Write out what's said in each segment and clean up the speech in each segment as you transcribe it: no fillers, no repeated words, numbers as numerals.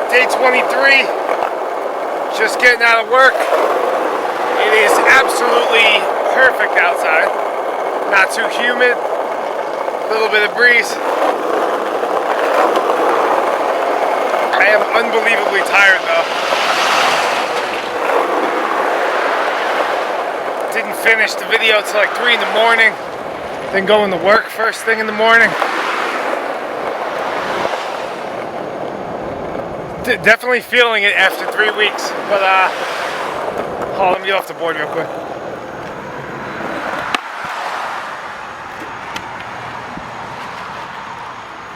Day 23, just getting out of work. It is absolutely perfect outside. Not too humid, a little bit of breeze. I am unbelievably tired though. Didn't finish the video till like 3 in the morning. Then going to work first thing in the morning. Definitely feeling it after 3 weeks, but hold on, let me get off the board real quick.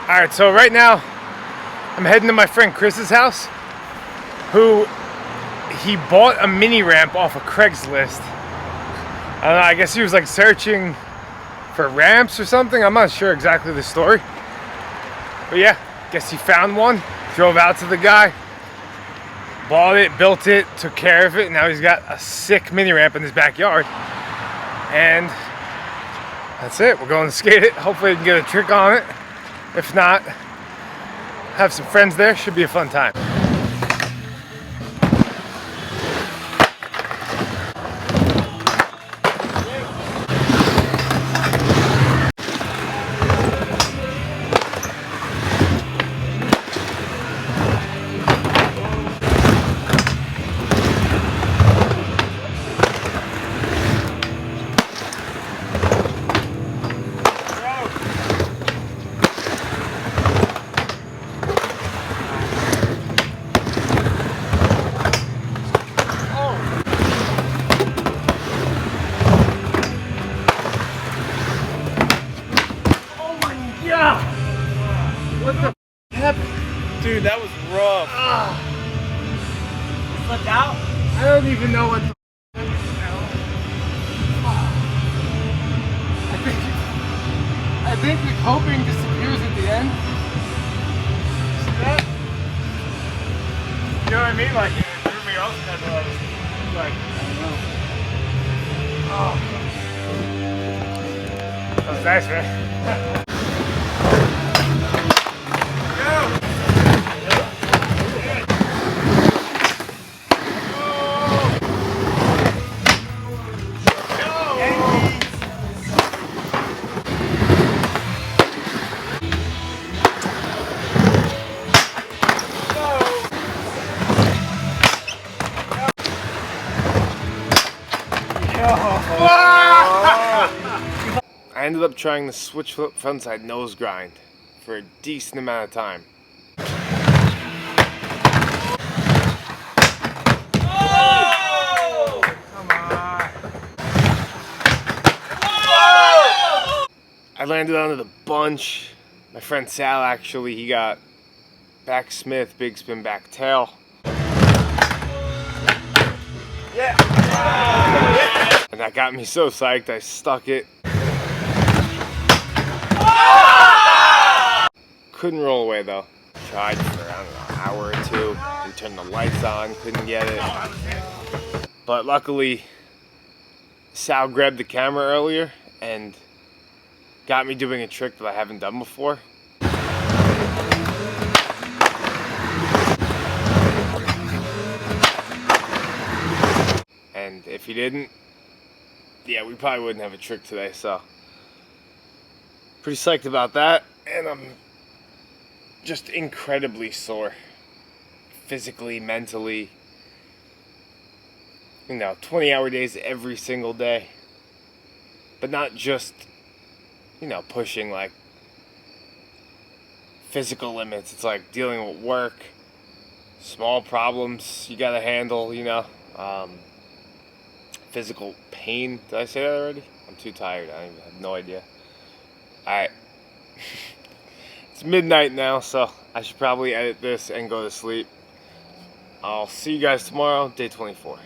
Alright, so right now I'm heading to my friend Chris's house, who he bought a mini ramp off of Craigslist. I don't know, I guess he was like searching for ramps or something. I'm not sure exactly the story, but yeah, guess he found one. Drove out to the guy, bought it, built it, took care of it, and now he's got a sick mini ramp in his backyard. And that's it. We're going to skate it. Hopefully I can get a trick on it. If not, have some friends there. Should be a fun time. What the happened? Dude, that was rough. You slipped out? I don't even know what the I think the coping disappears at the end. See that? You know what I mean? Like, it threw me off because I was like, I don't know. Oh. That was nice, man. I ended up trying the switch flip frontside nose grind for a decent amount of time. Oh! Come on. Whoa! I landed onto the bunch. My friend Sal actually, he got back Smith, big spin back tail. Yeah. And that got me so psyched I stuck it. Couldn't roll away though. Tried for, I don't know, an hour or two. We turned the lights on, couldn't get it. But luckily, Sal grabbed the camera earlier and got me doing a trick that I haven't done before. And if he didn't, yeah, we probably wouldn't have a trick today, so. Pretty psyched about that, and I'm just incredibly sore. Physically, mentally. You know, 20-hour days every single day. But not just, you know, pushing like physical limits. It's like dealing with work, small problems you gotta handle, you know. Physical pain. Did I say that already? I'm too tired. I have no idea. Alright. It's midnight now, so I should probably edit this and go to sleep. I'll see you guys tomorrow, day 24.